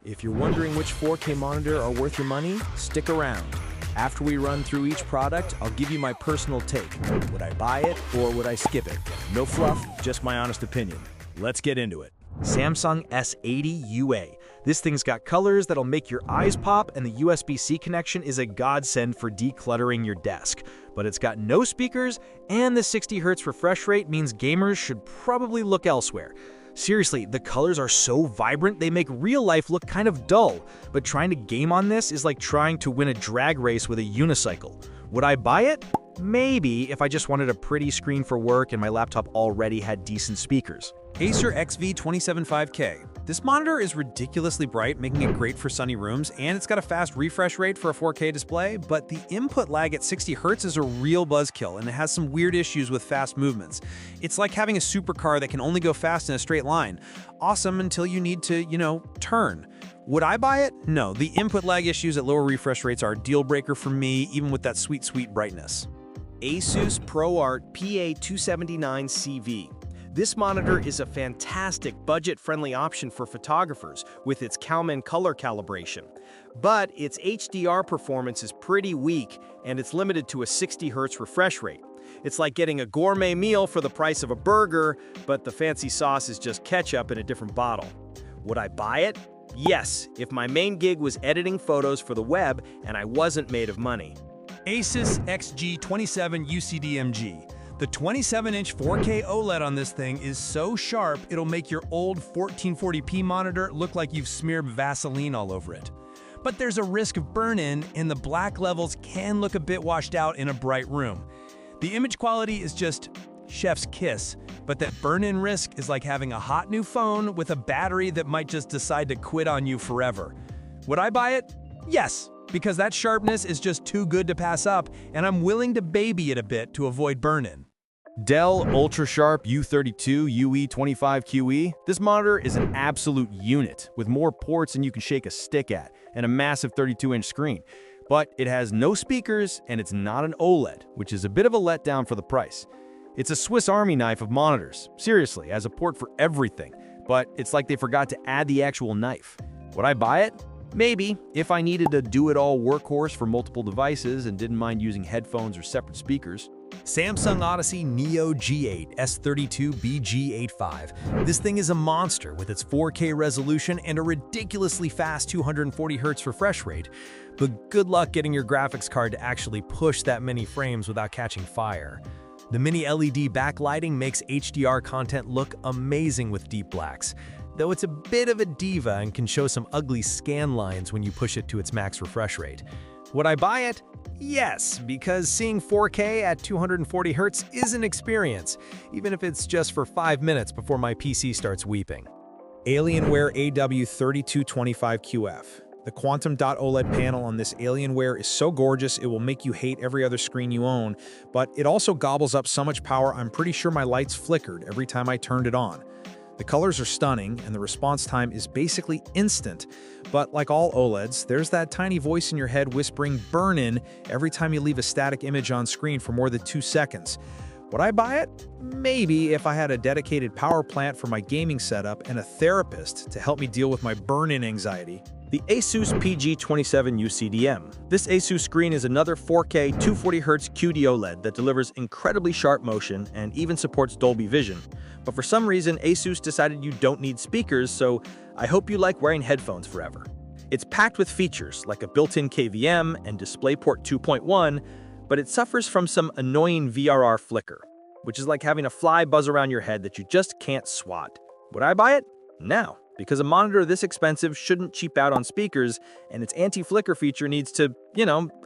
If you're wondering which 4K monitor are worth your money, stick around. After we run through each product, I'll give you my personal take. Would I buy it or would I skip it? No fluff, just my honest opinion. Let's get into it. Samsung S80 UA. This thing's got colors that'll make your eyes pop, and the USB-C connection is a godsend for decluttering your desk. But it's got no speakers, and the 60 Hz refresh rate means gamers should probably look elsewhere. Seriously, the colors are so vibrant they make real life look kind of dull, but trying to game on this is like trying to win a drag race with a unicycle. Would I buy it? Maybe, if I just wanted a pretty screen for work and my laptop already had decent speakers. Acer XV275K. This monitor is ridiculously bright, making it great for sunny rooms, and it's got a fast refresh rate for a 4K display, but the input lag at 60 Hz is a real buzzkill, and it has some weird issues with fast movements. It's like having a supercar that can only go fast in a straight line. Awesome until you need to, turn. Would I buy it? No, the input lag issues at lower refresh rates are a deal breaker for me, even with that sweet, sweet brightness. Asus ProArt PA279CV. This monitor is a fantastic budget-friendly option for photographers with its Kalman color calibration. But its HDR performance is pretty weak, and it's limited to a 60 Hz refresh rate. It's like getting a gourmet meal for the price of a burger, but the fancy sauce is just ketchup in a different bottle. Would I buy it? Yes, if my main gig was editing photos for the web and I wasn't made of money. Asus XG27 UCDMG. The 27-inch 4K OLED on this thing is so sharp, it'll make your old 1440p monitor look like you've smeared Vaseline all over it. But there's a risk of burn-in, and the black levels can look a bit washed out in a bright room. The image quality is just chef's kiss, but that burn-in risk is like having a hot new phone with a battery that might just decide to quit on you forever. Would I buy it? Yes, because that sharpness is just too good to pass up, and I'm willing to baby it a bit to avoid burn-in. Dell UltraSharp U32 UE25QE. This monitor is an absolute unit, with more ports than you can shake a stick at, and a massive 32-inch screen. But it has no speakers, and it's not an OLED, which is a bit of a letdown for the price. It's a Swiss Army knife of monitors. Seriously, has a port for everything, but it's like they forgot to add the actual knife. Would I buy it? Maybe, if I needed a do-it-all workhorse for multiple devices and didn't mind using headphones or separate speakers. Samsung Odyssey Neo G8 S32 BG85. This thing is a monster with its 4K resolution and a ridiculously fast 240 Hz refresh rate, but good luck getting your graphics card to actually push that many frames without catching fire. The mini LED backlighting makes HDR content look amazing with deep blacks, though it's a bit of a diva and can show some ugly scan lines when you push it to its max refresh rate. Would I buy it? Yes, because seeing 4K at 240 Hz is an experience, even if it's just for 5 minutes before my PC starts weeping. Alienware AW3225QF. The Quantum Dot OLED panel on this Alienware is so gorgeous it will make you hate every other screen you own, but it also gobbles up so much power I'm pretty sure my lights flickered every time I turned it on. The colors are stunning, and the response time is basically instant. But like all OLEDs, there's that tiny voice in your head whispering burn-in every time you leave a static image on screen for more than 2 seconds. Would I buy it? Maybe, if I had a dedicated power plant for my gaming setup and a therapist to help me deal with my burn-in anxiety. The Asus PG27 UCDM. This Asus screen is another 4K 240Hz QD OLED that delivers incredibly sharp motion and even supports Dolby Vision. But for some reason, Asus decided you don't need speakers, so I hope you like wearing headphones forever. It's packed with features like a built-in KVM and DisplayPort 2.1, but it suffers from some annoying VRR flicker, which is like having a fly buzz around your head that you just can't swat. Would I buy it? No, because a monitor this expensive shouldn't cheap out on speakers, and its anti-flicker feature needs to,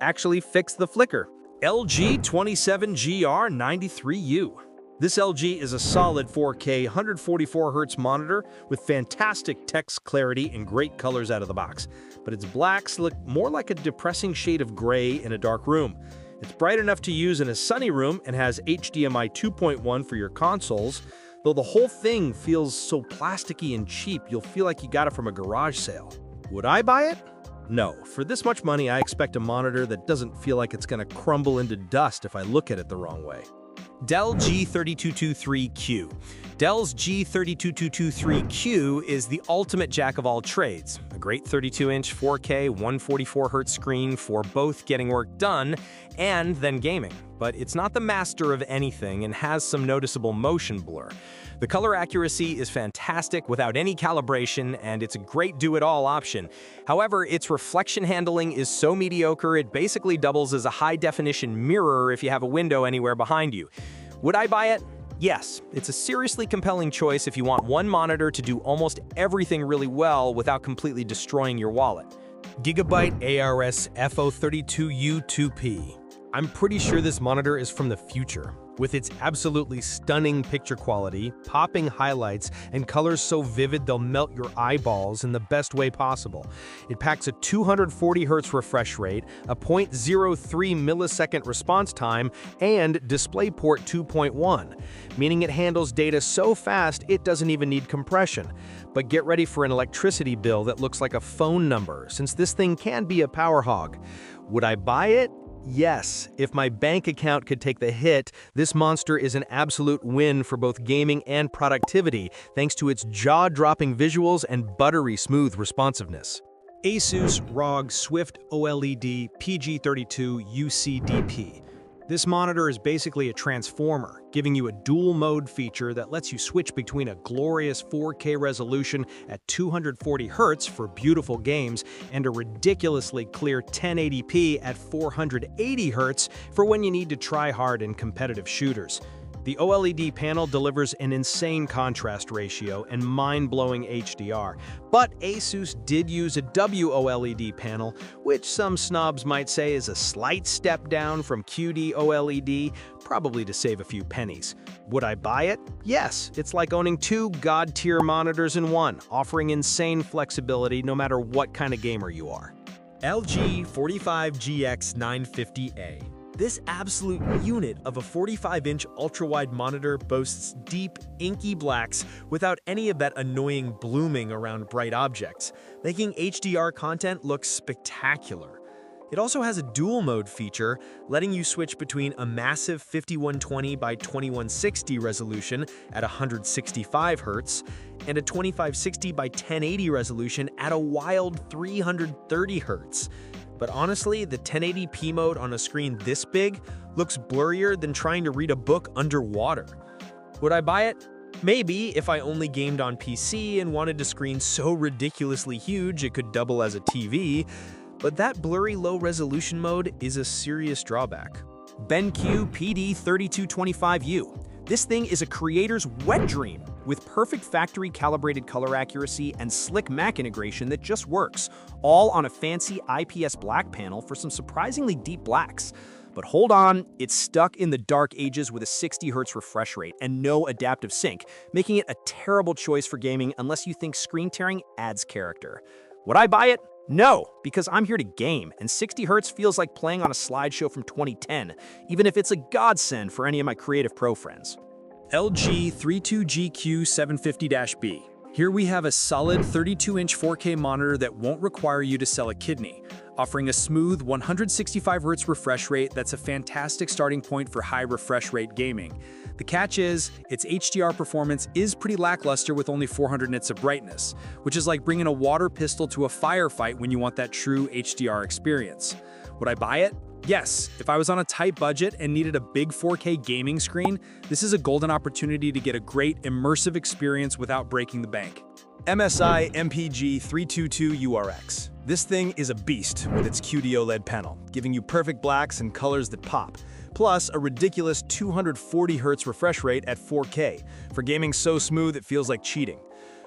actually fix the flicker. LG 27GR93U. This LG is a solid 4K 144Hz monitor with fantastic text clarity and great colors out of the box, but its blacks look more like a depressing shade of gray in a dark room. It's bright enough to use in a sunny room and has HDMI 2.1 for your consoles, though the whole thing feels so plasticky and cheap you'll feel like you got it from a garage sale. Would I buy it? No. For this much money, I expect a monitor that doesn't feel like it's going to crumble into dust if I look at it the wrong way. Dell G3223Q. Dell's G32223Q is the ultimate jack of all trades. A great 32-inch 4K 144Hz screen for both getting work done and then gaming. But it's not the master of anything and has some noticeable motion blur. The color accuracy is fantastic without any calibration, and it's a great do-it-all option. However, its reflection handling is so mediocre it basically doubles as a high-definition mirror if you have a window anywhere behind you. Would I buy it? Yes, it's a seriously compelling choice if you want one monitor to do almost everything really well without completely destroying your wallet. Gigabyte ARS FO32U2P. I'm pretty sure this monitor is from the future. With its absolutely stunning picture quality, popping highlights, and colors so vivid they'll melt your eyeballs in the best way possible. It packs a 240Hz refresh rate, a 0.03 millisecond response time, and DisplayPort 2.1, meaning it handles data so fast it doesn't even need compression. But get ready for an electricity bill that looks like a phone number, since this thing can be a power hog. Would I buy it? Yes, if my bank account could take the hit, this monster is an absolute win for both gaming and productivity, thanks to its jaw-dropping visuals and buttery smooth responsiveness. Asus ROG Swift OLED PG32 UCDP. This monitor is basically a transformer, giving you a dual-mode feature that lets you switch between a glorious 4K resolution at 240Hz for beautiful games and a ridiculously clear 1080p at 480Hz for when you need to try hard in competitive shooters. The OLED panel delivers an insane contrast ratio and mind-blowing HDR, but Asus did use a WOLED panel, which some snobs might say is a slight step down from QD OLED, probably to save a few pennies. Would I buy it? Yes, it's like owning two god-tier monitors in one, offering insane flexibility no matter what kind of gamer you are. LG 45GX950A. This absolute unit of a 45-inch ultra-wide monitor boasts deep, inky blacks without any of that annoying blooming around bright objects, making HDR content look spectacular. It also has a dual-mode feature, letting you switch between a massive 5120 by 2160 resolution at 165 Hz and a 2560 by 1080 resolution at a wild 330 Hz. But honestly, the 1080p mode on a screen this big looks blurrier than trying to read a book underwater. Would I buy it? Maybe, if I only gamed on PC and wanted a screen so ridiculously huge it could double as a TV, but that blurry low-resolution mode is a serious drawback. BenQ PD3225U. This thing is a creator's wet dream, with perfect factory-calibrated color accuracy and slick Mac integration that just works, all on a fancy IPS black panel for some surprisingly deep blacks. But hold on, it's stuck in the dark ages with a 60Hz refresh rate and no adaptive sync, making it a terrible choice for gaming unless you think screen tearing adds character. Would I buy it? No, because I'm here to game, and 60Hz feels like playing on a slideshow from 2010, even if it's a godsend for any of my Creative Pro friends. LG 32GQ750-B. Here we have a solid 32-inch 4K monitor that won't require you to sell a kidney, offering a smooth 165Hz refresh rate that's a fantastic starting point for high refresh rate gaming. The catch is, its HDR performance is pretty lackluster with only 400 nits of brightness, which is like bringing a water pistol to a firefight when you want that true HDR experience. Would I buy it? Yes, if I was on a tight budget and needed a big 4K gaming screen, this is a golden opportunity to get a great immersive experience without breaking the bank. MSI MPG 322URX. This thing is a beast with its QD OLED panel, giving you perfect blacks and colors that pop, plus a ridiculous 240Hz refresh rate at 4K, for gaming so smooth it feels like cheating.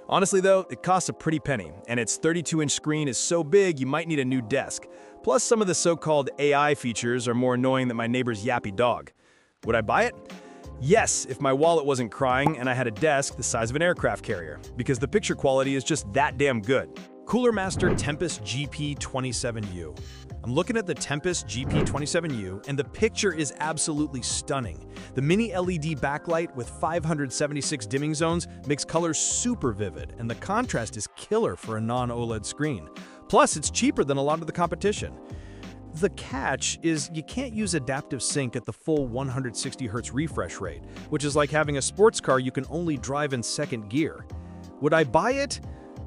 Honestly though, it costs a pretty penny, and its 32-inch screen is so big you might need a new desk. Plus, some of the so-called AI features are more annoying than my neighbor's yappy dog. Would I buy it? Yes, if my wallet wasn't crying and I had a desk the size of an aircraft carrier, because the picture quality is just that damn good. Cooler Master Tempest GP27U. I'm looking at the Tempest GP27U, and the picture is absolutely stunning. The mini LED backlight with 576 dimming zones makes colors super vivid, and the contrast is killer for a non-OLED screen. Plus, it's cheaper than a lot of the competition. The catch is you can't use adaptive sync at the full 160Hz refresh rate, which is like having a sports car you can only drive in second gear. Would I buy it?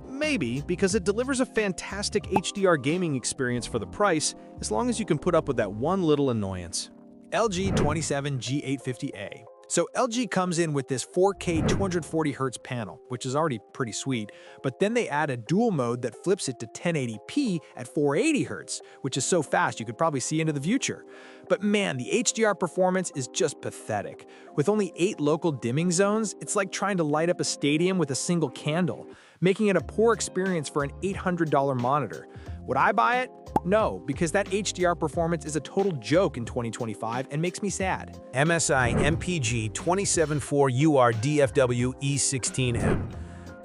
Maybe, because it delivers a fantastic HDR gaming experience for the price, as long as you can put up with that one little annoyance. LG 27G850A. So LG comes in with this 4K 240Hz panel, which is already pretty sweet, but then they add a dual mode that flips it to 1080p at 480Hz, which is so fast you could probably see into the future. But man, the HDR performance is just pathetic. With only 8 local dimming zones, it's like trying to light up a stadium with a single candle, making it a poor experience for an $800 monitor. Would I buy it? No, because that HDR performance is a total joke in 2025 and makes me sad. MSI MPG 274UR DFW E16M.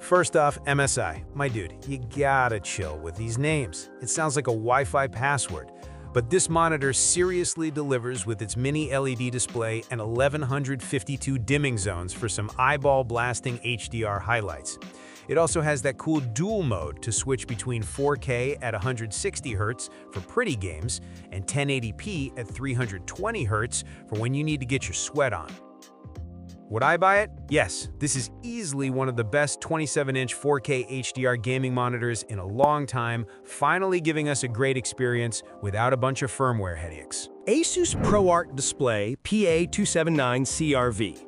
First off, MSI, my dude, you gotta chill with these names. It sounds like a Wi-Fi password. But this monitor seriously delivers with its mini LED display and 1152 dimming zones for some eyeball-blasting HDR highlights. It also has that cool dual mode to switch between 4K at 160Hz for pretty games and 1080p at 320Hz for when you need to get your sweat on. Would I buy it? Yes, this is easily one of the best 27-inch 4K HDR gaming monitors in a long time, finally giving us a great experience without a bunch of firmware headaches. Asus ProArt Display PA279CRV.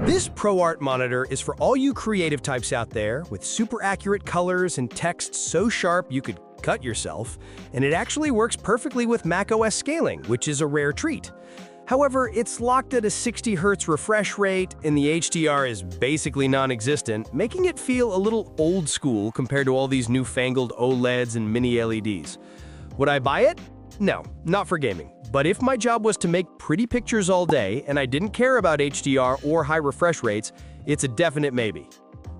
This ProArt monitor is for all you creative types out there with super accurate colors and text so sharp you could cut yourself, and it actually works perfectly with macOS scaling, which is a rare treat. However, it's locked at a 60Hz refresh rate, and the HDR is basically non-existent, making it feel a little old school compared to all these newfangled OLEDs and mini LEDs. Would I buy it? No, not for gaming. But if my job was to make pretty pictures all day and I didn't care about HDR or high refresh rates, it's a definite maybe.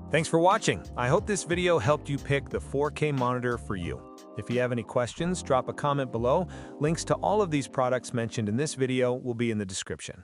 Thanks for watching. I hope this video helped you pick the 4K monitor for you. If you have any questions, drop a comment below. Links to all of these products mentioned in this video will be in the description.